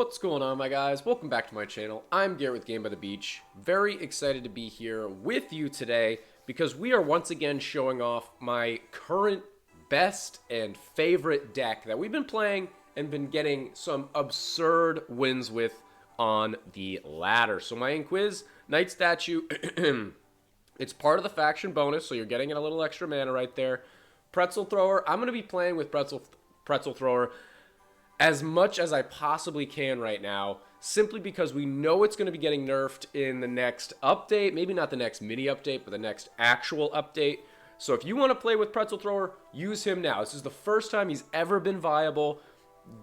What's going on, my guys? Welcome back to my channel. I'm Garrett with Game by the Beach. Very excited to be here with you today because we are once again showing off my current best and favorite deck that we've been playing and been getting some absurd wins with on the ladder. So my Inquiz Knight Statue, it's part of the faction bonus, so you're getting a little extra mana right there. Pretzel Thrower, I'm going to be playing with Pretzel Thrower as much as I possibly can right now, simply because we know it's going to be getting nerfed in the next update. Maybe not the next mini update, but the next actual update. So if you want to play with Pretzel Thrower, use him now. This is the first time he's ever been viable.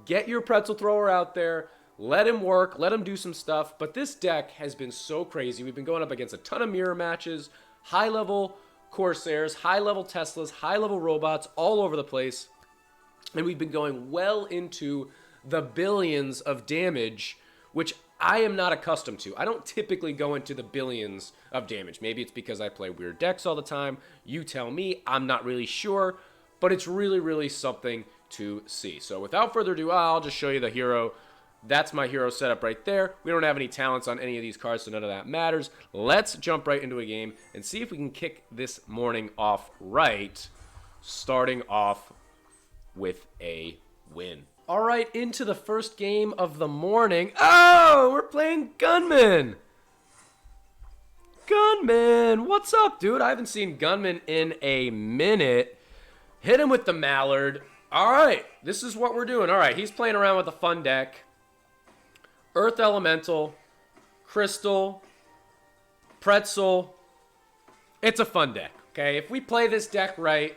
Get your Pretzel Thrower out there. Let him work. Let him do some stuff. But this deck has been so crazy. We've been going up against a ton of mirror matches, high-level Corsairs, high-level Teslas, high-level robots all over the place. And we've been going well into the billions of damage, which I am not accustomed to. I don't typically go into the billions of damage. Maybe it's because I play weird decks all the time. You tell me. I'm not really sure. But it's really, really something to see. So without further ado, I'll just show you the hero. That's my hero setup right there. We don't have any talents on any of these cards, so none of that matters. Let's jump right into a game and see if we can kick this morning off right, starting off with a win. All right, into the first game of the morning. Oh, we're playing Gunman. Gunman, what's up, dude? I haven't seen Gunman in a minute. Hit him with the Mallard. All right, this is what we're doing. All right, he's playing around with a fun deck. Earth Elemental, Crystal, Pretzel. It's a fun deck, okay? If we play this deck right,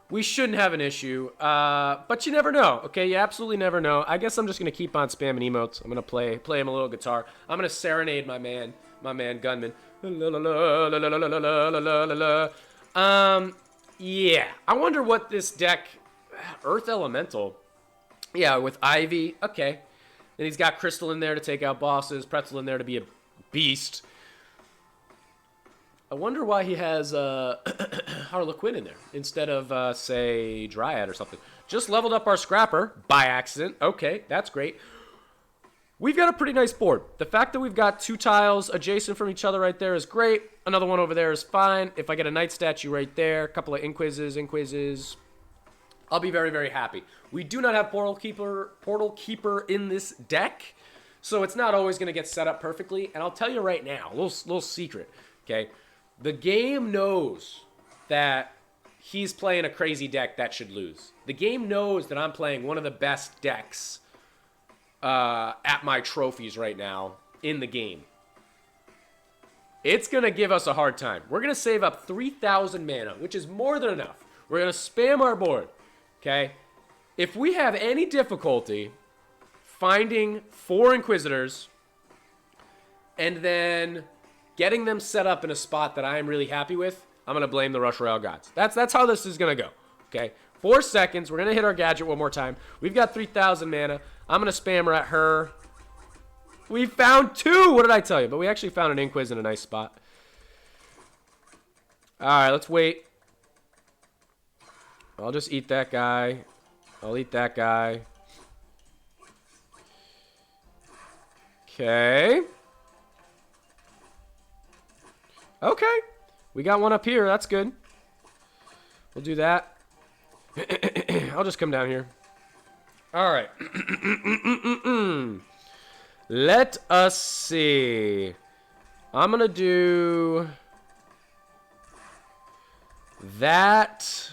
we shouldn't have an issue, but you never know, okay? You absolutely never know. I guess I'm just going to keep on spamming emotes. I'm going to play him a little guitar. I'm going to serenade my man Gunman. Yeah. I wonder what this deck, Earth Elemental, yeah, with Ivy, okay. Then he's got Crystal in there to take out bosses, Pretzel in there to be a beast. I wonder why he has Harlequin in there instead of, say, Dryad or something. Just leveled up our Scrapper by accident. Okay, that's great. We've got a pretty nice board. The fact that we've got two tiles adjacent from each other right there is great. Another one over there is fine. If I get a Knight Statue right there, a couple of Inquises, I'll be very, very happy. We do not have Portal Keeper in this deck, so it's not always going to get set up perfectly. And I'll tell you right now, a little secret, okay? The game knows that he's playing a crazy deck that should lose. The game knows that I'm playing one of the best decks at my trophies right now in the game. It's going to give us a hard time. We're going to save up 3,000 mana, which is more than enough. We're going to spam our board, okay? If we have any difficulty finding 4 Inquisitors and then getting them set up in a spot that I am really happy with, I'm going to blame the Royale gods. That's how this is going to go, okay? 4 seconds. We're going to hit our gadget one more time. We've got 3,000 mana. I'm going to spam her at her. We found 2. What did I tell you? But we actually found an Inquis in a nice spot. All right, let's wait. I'll just eat that guy. I'll eat that guy. Okay. Okay. We got one up here. That's good. We'll do that. I'll just come down here. All right. Let us see. I'm going to do that.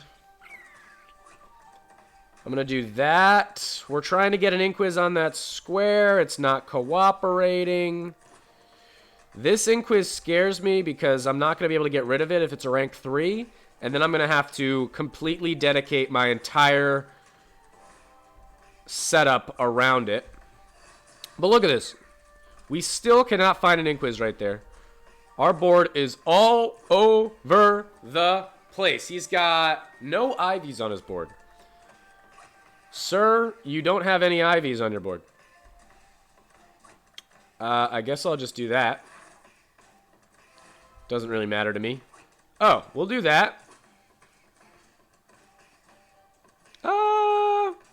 I'm going to do that. We're trying to get an Inquis on that square. It's not cooperating. This Inquis scares me because I'm not going to be able to get rid of it if it's a rank 3. And then I'm going to have to completely dedicate my entire setup around it. But look at this. We still cannot find an Inquis right there. Our board is all over the place. He's got no Ivies on his board. Sir, you don't have any Ivies on your board. I guess I'll just do that. Doesn't really matter to me. Oh, we'll do that.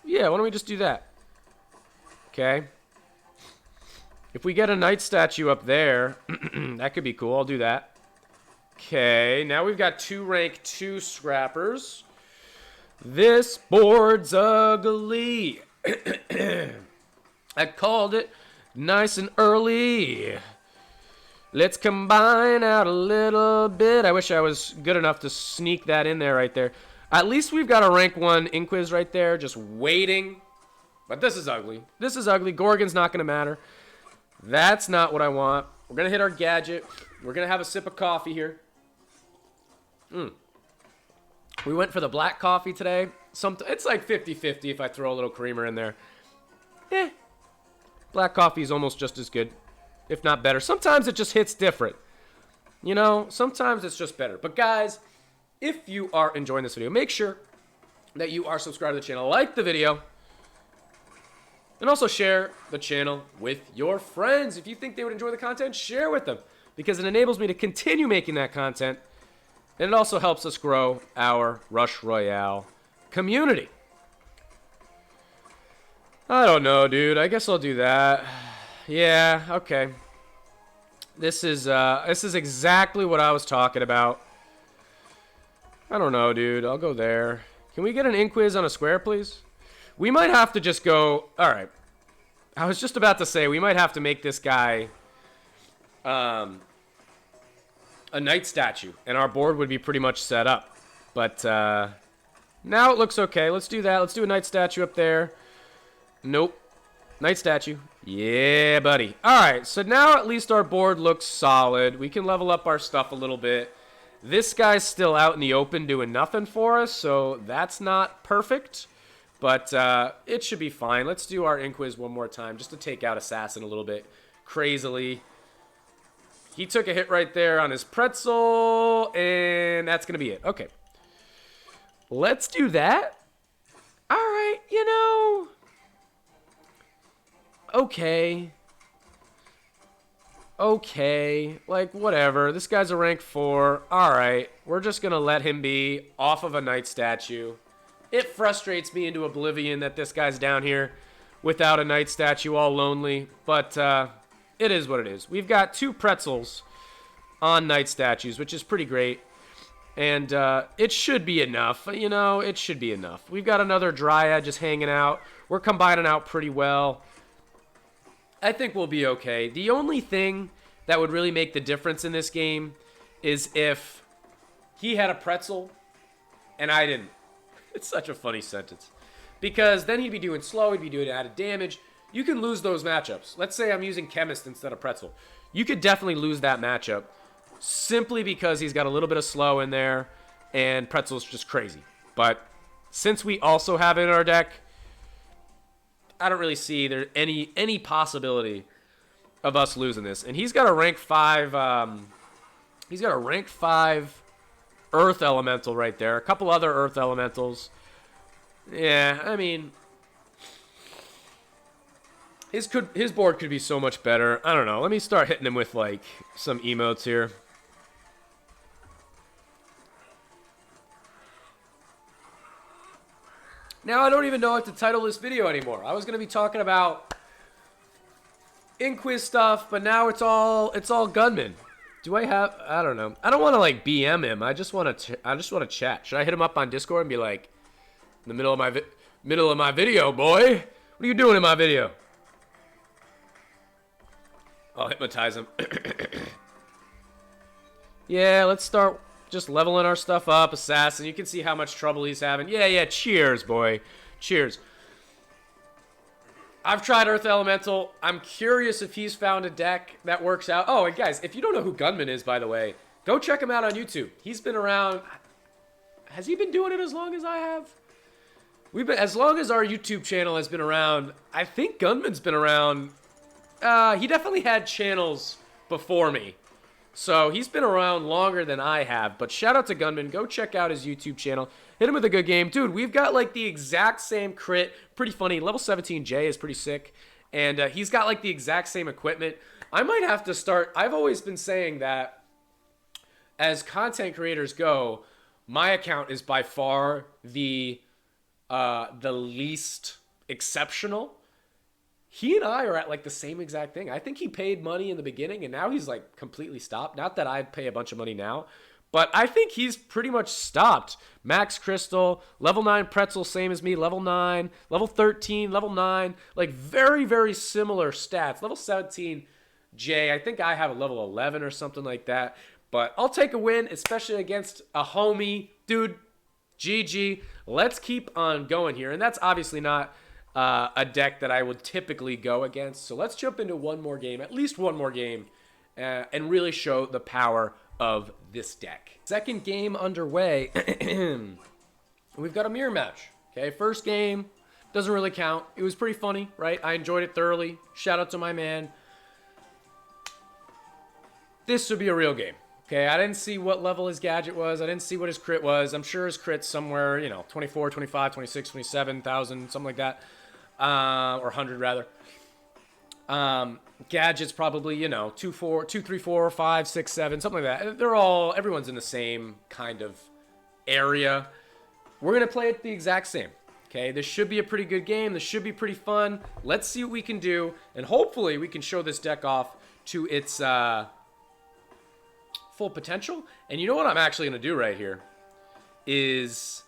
Yeah, why don't we just do that? Okay. If we get a knight statue up there, that could be cool. I'll do that. Okay, now we've got 2 rank 2 scrappers. This board's ugly. I called it nice and early. Let's combine out a little bit. I wish I was good enough to sneak that in there right there. At least we've got a rank 1 Inquis right there just waiting. But this is ugly. This is ugly. Gorgon's not going to matter. That's not what I want. We're going to hit our gadget. We're going to have a sip of coffee here. We went for the black coffee today. It's like 50-50 if I throw a little creamer in there. Black coffee is almost just as good, if not better. Sometimes it just hits different. You know, sometimes it's just better. But guys, if you are enjoying this video, make sure that you are subscribed to the channel, like the video, and also share the channel with your friends. If you think they would enjoy the content, share with them, because it enables me to continue making that content, and it also helps us grow our Rush Royale community. I don't know, dude. I guess I'll do that. Yeah, okay. This is exactly what I was talking about. I don't know, dude. I'll go there. Can we get an Inquis on a square, please? We might have to just go... All right. I was just about to say, we might have to make this guy a knight statue, and our board would be pretty much set up. But now it looks okay. Let's do that. Let's do a knight statue up there. Nope. Knight statue. Yeah, buddy. All right, so now at least our board looks solid. We can level up our stuff a little bit. This guy's still out in the open doing nothing for us, so that's not perfect. But it should be fine. Let's do our Inquis one more time just to take out Assassin a little bit crazily. He took a hit right there on his pretzel, and that's going to be it. Okay. Let's do that. All right, you know... Okay. Okay. Like, whatever. This guy's a rank 4. Alright. We're just gonna let him be off of a knight statue. It frustrates me into oblivion that this guy's down here without a knight statue, all lonely. But, it is what it is. We've got 2 pretzels on knight statues, which is pretty great. And, it should be enough. You know, it should be enough. We've got another Dryad just hanging out. We're combining out pretty well. I think we'll be okay. The only thing that would really make the difference in this game is if he had a pretzel and I didn't. It's such a funny sentence. Because then he'd be doing slow, he'd be doing added damage. You can lose those matchups. Let's say I'm using Chemist instead of pretzel. You could definitely lose that matchup simply because he's got a little bit of slow in there and pretzel's just crazy. But since we also have it in our deck, I don't really see there any possibility of us losing this. And he's got a rank 5 he's got a rank 5 Earth Elemental right there. A couple other Earth Elementals. Yeah, I mean, his board could be so much better. I don't know. Let me start hitting him with like some emotes here. Now I don't even know what to title this video anymore. I was going to be talking about Inquis stuff, but now it's all gunman. Do I have... I don't know. I don't want to like BM him. I just want to chat. Should I hit him up on Discord and be like, in the middle of my video, boy? What are you doing in my video? I'll hypnotize him. Yeah, let's start just leveling our stuff up. Assassin, you can see how much trouble he's having. Yeah, cheers, boy. Cheers. I've tried Earth Elemental. I'm curious if he's found a deck that works out. Oh, and guys, if you don't know who Gunman is, by the way, go check him out on YouTube. He's been around... Has he been doing it as long as I have? As long as our YouTube channel has been around, I think Gunman's been around... he definitely had channels before me. So he's been around longer than I have. But shout out to Gunman. Go check out his YouTube channel. Hit him with a good game. Dude, we've got like the exact same crit. Pretty funny. Level 17J is pretty sick. And he's got like the exact same equipment. I might have to start... I've always been saying that as content creators go, my account is by far the least exceptional. He and I are at like the same exact thing. I think he paid money in the beginning and now he's like completely stopped. Not that I'd pay a bunch of money now, but I think he's pretty much stopped. Max Crystal, level 9 Pretzel, same as me, level 9, level 13, level 9, like very, very similar stats. Level 17, Jay, I think I have a level 11 or something like that. But I'll take a win, especially against a homie. Dude, GG. Let's keep on going here. And that's obviously not a deck that I would typically go against. So let's jump into one more game, at least one more game, and really show the power of this deck. Second game underway. We've got a mirror match. Okay, first game doesn't really count. It was pretty funny, right? I enjoyed it thoroughly. Shout out to my man. This would be a real game. Okay, I didn't see what level his gadget was. I didn't see what his crit was. I'm sure his crit's somewhere, 24, 25, 26, 27,000, something like that. Or 100 rather. Gadgets probably, 2, 3, 4, 5, 6, 7, something like that. Everyone's in the same kind of area. We're going to play it the exact same. Okay, this should be a pretty good game. This should be pretty fun. Let's see what we can do. And hopefully we can show this deck off to its full potential. And you know what I'm actually going to do right here is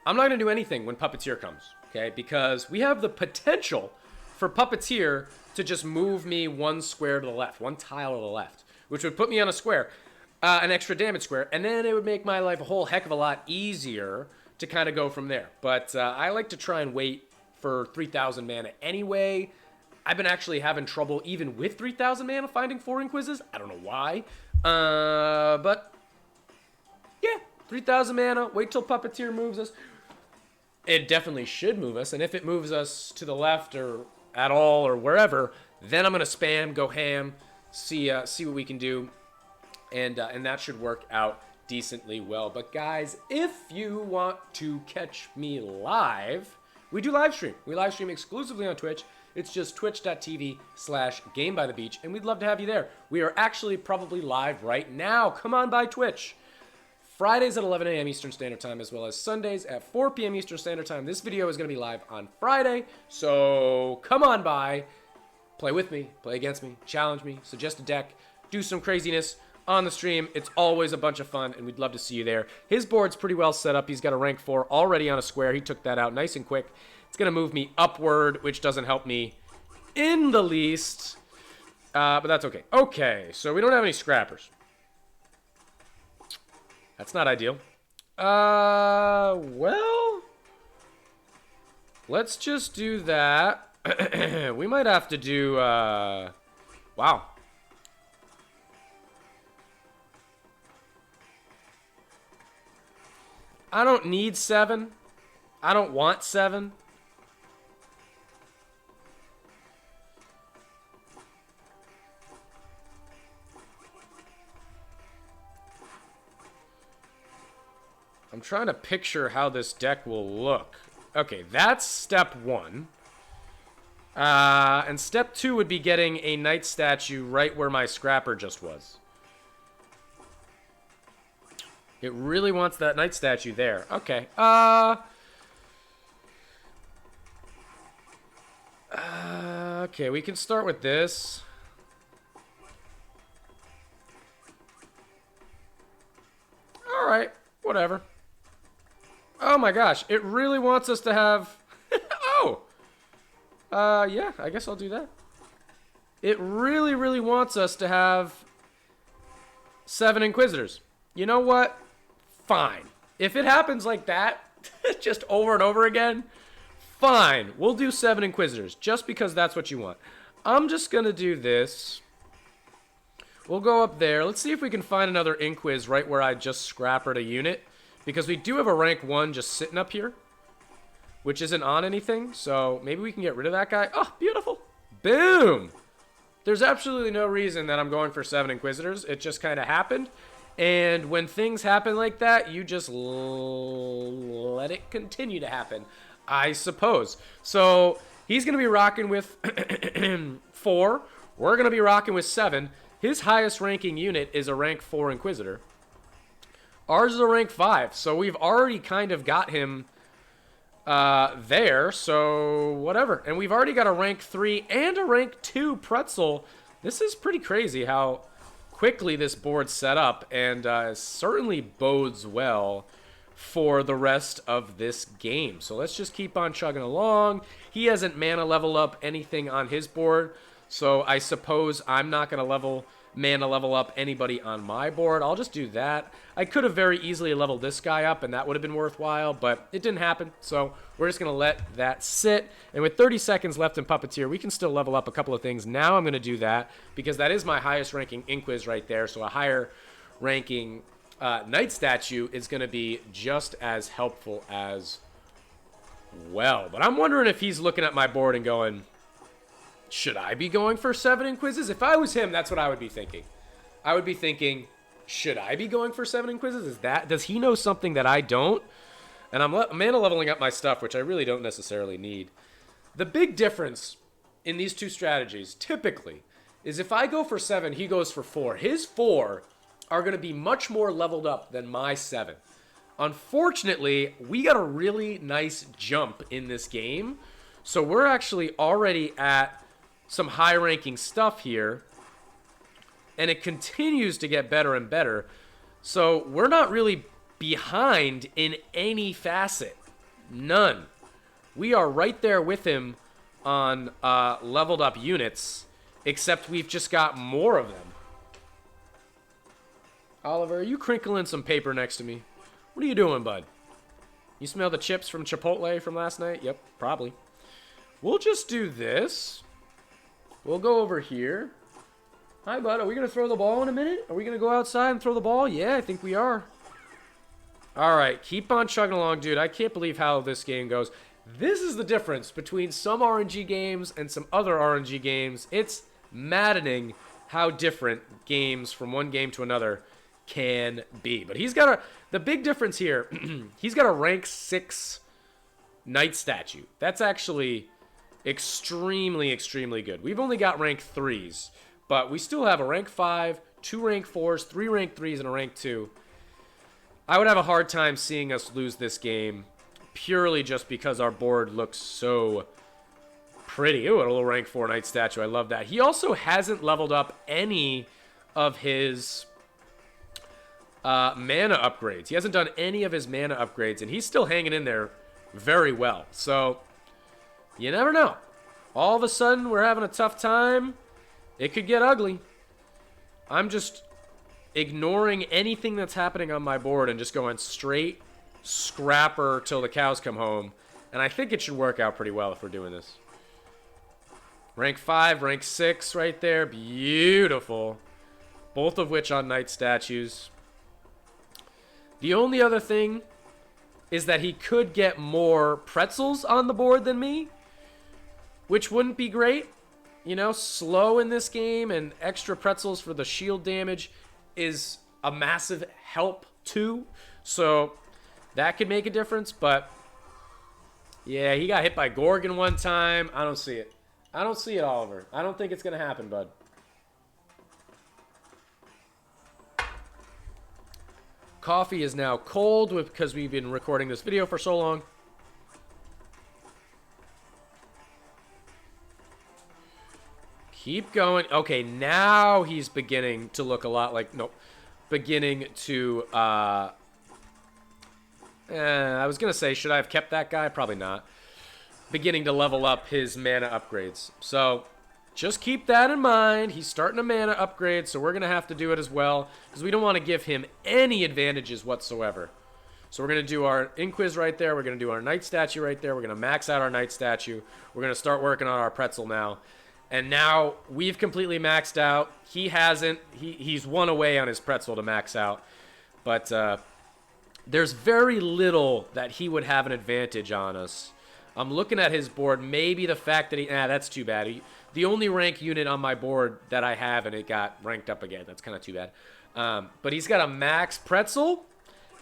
I'm not going to do anything when Puppeteer comes. Okay, because we have the potential for Puppeteer to just move me one square to the left, one tile to the left, which would put me on a square, an extra damage square, and then it would make my life a whole heck of a lot easier to kind of go from there. But I like to try and wait for 3,000 mana anyway. I've been actually having trouble even with 3,000 mana finding 4 Inquises. I don't know why. But yeah, 3,000 mana, wait till Puppeteer moves us. It definitely should move us, and if it moves us to the left or at all or wherever, then I'm going to spam, go ham, see what we can do, and that should work out decently well. But guys, if you want to catch me live, we do live stream. We live stream exclusively on Twitch. It's just twitch.tv/GameByTheBeach, and we'd love to have you there. We are actually probably live right now. Come on by Twitch. Fridays at 11 a.m. Eastern Standard Time, as well as Sundays at 4 p.m. Eastern Standard Time. This video is going to be live on Friday, so come on by, play with me, play against me, challenge me, suggest a deck, do some craziness on the stream. It's always a bunch of fun, and we'd love to see you there. His board's pretty well set up. He's got a rank 4 already on a square. He took that out nice and quick. It's going to move me upward, which doesn't help me in the least, but that's okay. Okay, so we don't have any scrappers. That's not ideal. Well, let's just do that. We might have to do, wow. I don't need 7. I don't want 7. I'm trying to picture how this deck will look. Okay, that's step 1. And step 2 would be getting a knight statue right where my scrapper just was. It really wants that knight statue there. Okay. Okay, we can start with this. All right, whatever. Oh my gosh, it really wants us to have... Oh! Yeah, I guess I'll do that. It really, really wants us to have 7 Inquisitors. You know what? Fine. If it happens like that, just over and over again, fine. We'll do 7 Inquisitors, just because that's what you want. I'm just going to do this. We'll go up there. Let's see if we can find another Inquis right where I just scrappered a unit. Because we do have a rank 1 just sitting up here, which isn't on anything. So maybe we can get rid of that guy. Oh, beautiful. Boom. There's absolutely no reason that I'm going for 7 Inquisitors. It just kind of happened. And when things happen like that, you just let it continue to happen, I suppose. So he's going to be rocking with 4. We're going to be rocking with 7. His highest ranking unit is a rank 4 Inquisitor. Ours is a rank 5, so we've already kind of got him there, so whatever. And we've already got a rank 3 and a rank 2 pretzel. This is pretty crazy how quickly this board's set up, and certainly bodes well for the rest of this game. So let's just keep on chugging along. He hasn't mana level up anything on his board, so I suppose I'm not going to mana level up anybody on my board. I'll just do that. I could have very easily leveled this guy up, and that would have been worthwhile, but it didn't happen, so we're just going to let that sit. And with 30 seconds left in Puppeteer, we can still level up a couple of things. Now I'm going to do that, because that is my highest ranking Inquiz right there, so a higher ranking Knight statue is going to be just as helpful as well. But I'm wondering if he's looking at my board and going, should I be going for 7 Inquizzes? If I was him, that's what I would be thinking. I would be thinking, should I be going for 7 Inquizzes? Does he know something that I don't? And I'm mana leveling up my stuff, which I really don't necessarily need. The big difference in these two strategies, typically, is if I go for 7, he goes for 4. His 4 are going to be much more leveled up than my 7. Unfortunately, we got a really nice jump in this game, so we're actually already at some high-ranking stuff here, and it continues to get better and better. So we're not really behind in any facet. None. We are right there with him on leveled up units, except we've just got more of them. Oliver, are you crinkling some paper next to me? What are you doing, bud? You smell the chips from Chipotle from last night? Yep, probably. We'll just do this. We'll go over here. Hi, bud. Are we going to throw the ball in a minute? Are we going to go outside and throw the ball? Yeah, I think we are. All right, keep on chugging along, dude. I can't believe how this game goes. This is the difference between some RNG games and some other RNG games. It's maddening how different games from one game to another can be. But he's got the big difference here, he's got a rank 6 Knight statue. That's actually extremely, extremely good. We've only got rank 3s, but we still have a rank 5, 2 rank 4s, 3 rank 3s, and a rank 2. I would have a hard time seeing us lose this game purely just because our board looks so pretty. Ooh, a little rank 4 Knight statue. I love that. He also hasn't leveled up any of his mana upgrades. He hasn't done any of his mana upgrades, and he's still hanging in there very well. So, you never know. All of a sudden, we're having a tough time. It could get ugly. I'm just ignoring anything that's happening on my board and just going straight scrapper till the cows come home. And I think it should work out pretty well if we're doing this. Rank 5, rank 6 right there. Beautiful. Both of which on Knight statues. The only other thing is that he could get more pretzels on the board than me, which wouldn't be great. You know, slow in this game and extra pretzels for the shield damage is a massive help too. So that could make a difference, but yeah, he got hit by Gorgon one time. I don't see it. I don't see it, Oliver. I don't think it's going to happen, bud. Coffee is now cold because we've been recording this video for so long. Keep going. Okay, now he's beginning to look a lot like... Nope. Beginning to... I was going to say, should I have kept that guy? Probably not. Beginning to level up his mana upgrades. So, just keep that in mind. He's starting a mana upgrade, so we're going to have to do it as well, because we don't want to give him any advantages whatsoever. So we're going to do our Inquiz right there. We're going to do our Knight statue right there. We're going to max out our Knight statue. We're going to start working on our pretzel now. And now we've completely maxed out. He hasn't. He's one away on his pretzel to max out. But there's very little that he would have an advantage on us. I'm looking at his board. Maybe the fact that he... that's too bad. The only rank unit on my board that I have, and it got ranked up again. That's kind of too bad. But he's got a max pretzel.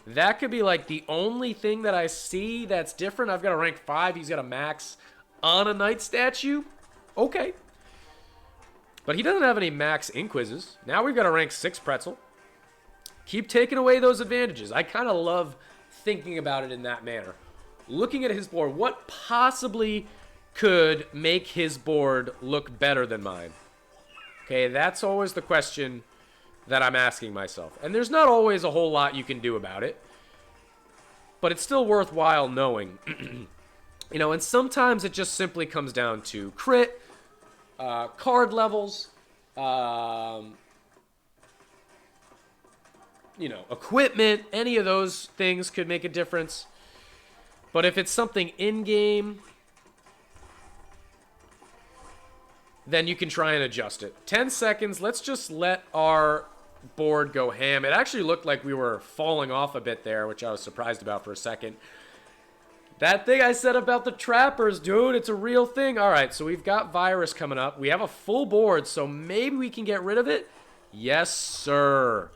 That could be like the only thing that I see that's different. I've got a rank 5. He's got a max on a Knight statue. Okay. But he doesn't have any max Inquizzes. Now we've got a rank 6 pretzel. Keep taking away those advantages. I kind of love thinking about it in that manner. looking at his board, what possibly could make his board look better than mine? Okay, that's always the question that I'm asking myself. And there's not always a whole lot you can do about it. But it's still worthwhile knowing. You know, and sometimes it just simply comes down to crit, card levels, you know, equipment. Any of those things could make a difference. But if it's something in-game, then you can try and adjust it. 10 seconds. Let's just let our board go ham. It actually looked like we were falling off a bit there, which I was surprised about for a second. That thing I said about the trappers, dude, it's a real thing. All right, so we've got virus coming up. We have a full board, so maybe we can get rid of it. Yes, sir.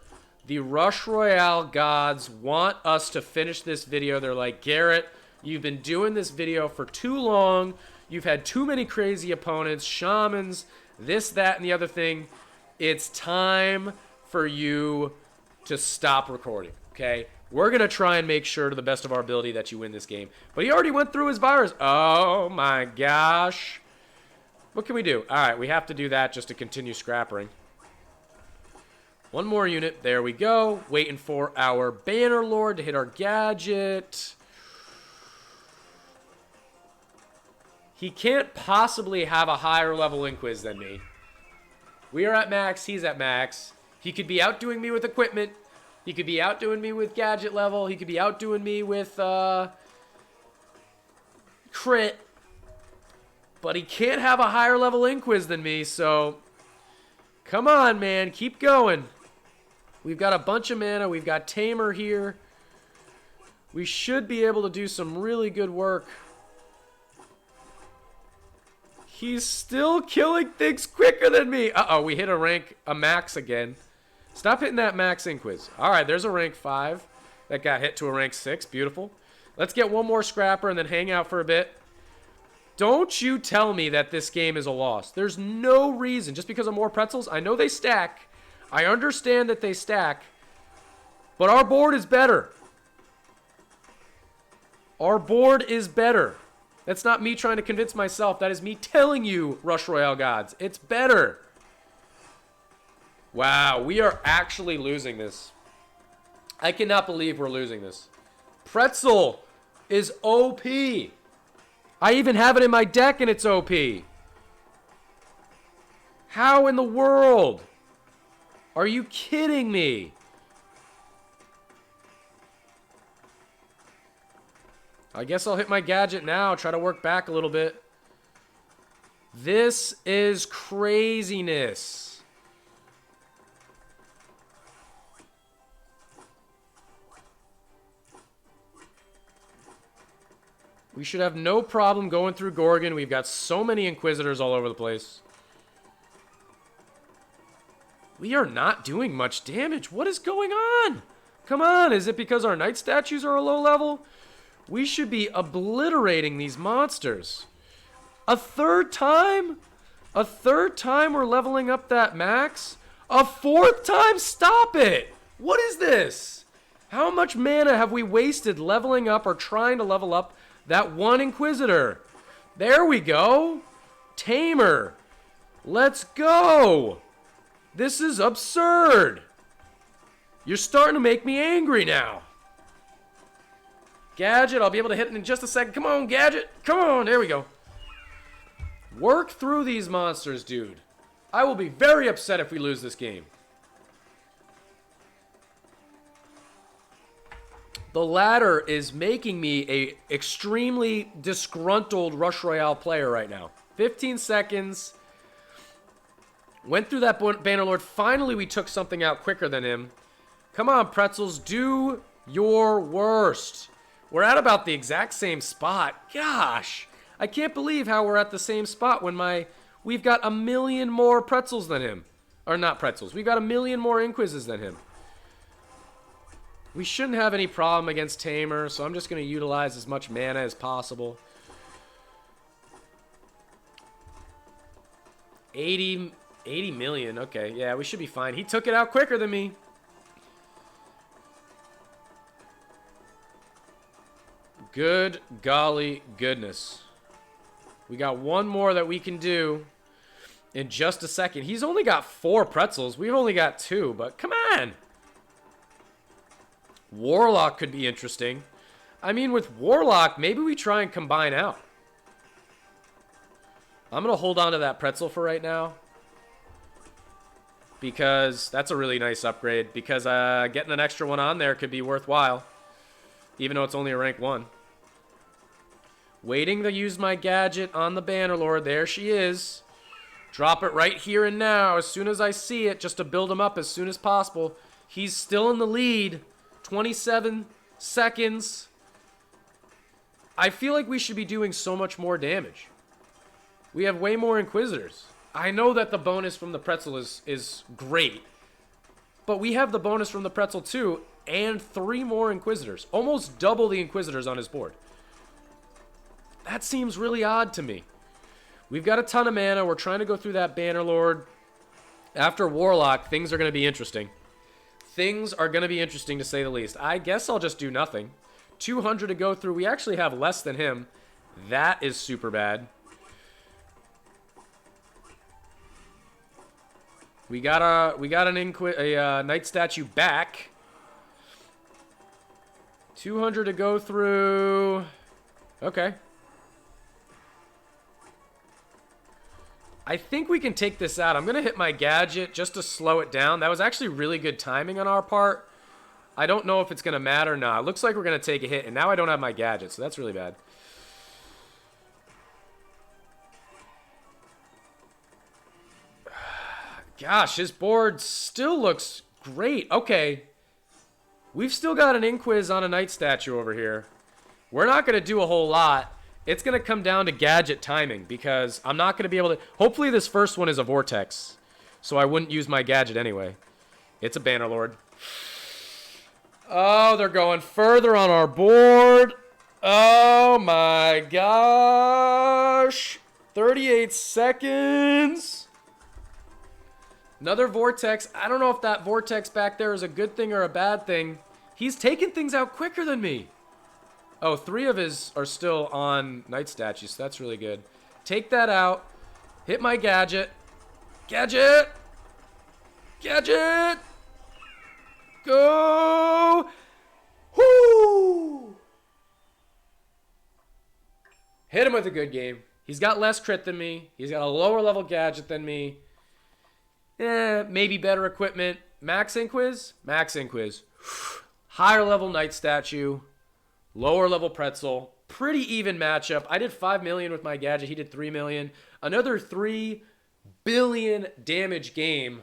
The Rush Royale gods want us to finish this video. They're like, Garrett, you've been doing this video for too long. You've had too many crazy opponents, shamans, this, that, and the other thing. It's time for you to stop recording, okay? We're going to try and make sure to the best of our ability that you win this game. But he already went through his virus. Oh, my gosh. What can we do? All right, we have to do that just to continue scrappering. One more unit. There we go. Waiting for our Banner Lord to hit our gadget. He can't possibly have a higher level Inquis than me. We are at max. He's at max. He could be outdoing me with equipment. He could be outdoing me with gadget level. He could be outdoing me with crit. But he can't have a higher level Inquis than me, so come on, man. Keep going. We've got a bunch of mana. We've got Tamer here. We should be able to do some really good work. He's still killing things quicker than me. Uh-oh, we hit a max again. Stop hitting that max Inquis. All right, there's a rank 5. That got hit to a rank 6. Beautiful. Let's get one more scrapper and then hang out for a bit. Don't you tell me that this game is a loss. There's no reason. Just because of more pretzels, I know they stack. I understand that they stack. But our board is better. Our board is better. That's not me trying to convince myself. That is me telling you, Rush Royale gods. It's better. Wow, we are actually losing this. I cannot believe we're losing this. Pretzel is OP. I even have it in my deck and it's OP. How in the world? Are you kidding me? I guess I'll hit my gadget now, try to work back a little bit. This is craziness. We should have no problem going through Gorgon. We've got so many Inquisitors all over the place. We are not doing much damage. What is going on? Come on, is it because our Knight statues are a low level? We should be obliterating these monsters. A third time? A third time we're leveling up that max? A fourth time? Stop it! What is this? How much mana have we wasted leveling up or trying to level up that one Inquisitor? There we go. Tamer. Let's go. This is absurd. You're starting to make me angry now. Gadget, I'll be able to hit it in just a second. Come on, Gadget. Come on. There we go. Work through these monsters, dude. I will be very upset if we lose this game. The ladder is making me a extremely disgruntled Rush Royale player right now. 15 seconds. Went through that Bannerlord. Finally, we took something out quicker than him. Come on, Pretzels. Do your worst. We're at about the exact same spot. Gosh. I can't believe how we're at the same spot when we've got a million more pretzels than him. Or not pretzels. We've got a million more Inquises than him. We shouldn't have any problem against Tamer, so I'm just going to utilize as much mana as possible. 80 million. Okay, yeah, we should be fine. He took it out quicker than me. Good golly goodness. We got one more that we can do in just a second. He's only got 4 pretzels. We've only got 2, but come on. Warlock could be interesting. I mean, with Warlock, maybe we try and combine out. I'm going to hold on to that pretzel for right now, because that's a really nice upgrade, because getting an extra one on there could be worthwhile, even though it's only a rank 1. Waiting to use my gadget on the Bannerlord. There she is. Drop it right here and now as soon as I see it, just to build him up as soon as possible. He's still in the lead. 27 seconds. I feel like we should be doing so much more damage. We have way more Inquisitors. I know that the bonus from the pretzel is great, but we have the bonus from the pretzel too, and 3 more Inquisitors. Almost double the Inquisitors on his board. That seems really odd to me. We've got a ton of mana. We're trying to go through that Bannerlord. After Warlock, things are going to be interesting. Things are going to be interesting, to say the least. I guess I'll just do nothing. 200 to go through. We actually have less than him. That is super bad. We got a Knight statue back. 200 to go through. Okay. I think we can take this out. I'm going to hit my gadget just to slow it down. That was actually really good timing on our part. I don't know if it's going to matter. Nah, it looks like we're going to take a hit, and now I don't have my gadget, so that's really bad. Gosh, his board still looks great. Okay. We've still got an Inquis on a Knight statue over here. We're not going to do a whole lot. It's going to come down to gadget timing, because I'm not going to be able to... Hopefully this first one is a Vortex, so I wouldn't use my gadget anyway. It's a Bannerlord. Oh, they're going further on our board. Oh my gosh. 38 seconds. Another Vortex. I don't know if that Vortex back there is a good thing or a bad thing. He's taking things out quicker than me. Oh, 3 of his are still on Knight statues, so that's really good. Take that out. Hit my gadget. Gadget! Gadget! Go! Whoo! Hit him with a good game. He's got less crit than me. He's got a lower level gadget than me. Maybe better equipment. Max Inquis? Max Inquis. Higher level Knight statue. Lower level pretzel. Pretty even matchup. I did 5 million with my gadget. He did 3 million. Another 3 billion damage game.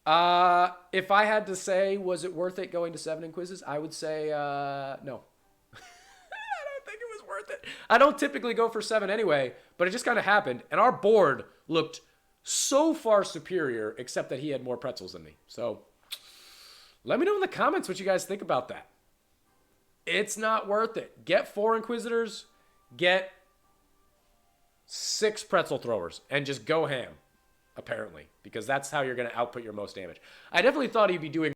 If I had to say, was it worth it going to 7 Inquises? I would say, no. I don't think it was worth it. I don't typically go for 7 anyway, but it just kind of happened. And our board looked so far superior, except that he had more pretzels than me. So... let me know in the comments what you guys think about that. It's not worth it. Get 4 Inquisitors, get 6 pretzel throwers, and just go ham, apparently, because that's how you're going to output your most damage. I definitely thought he'd be doing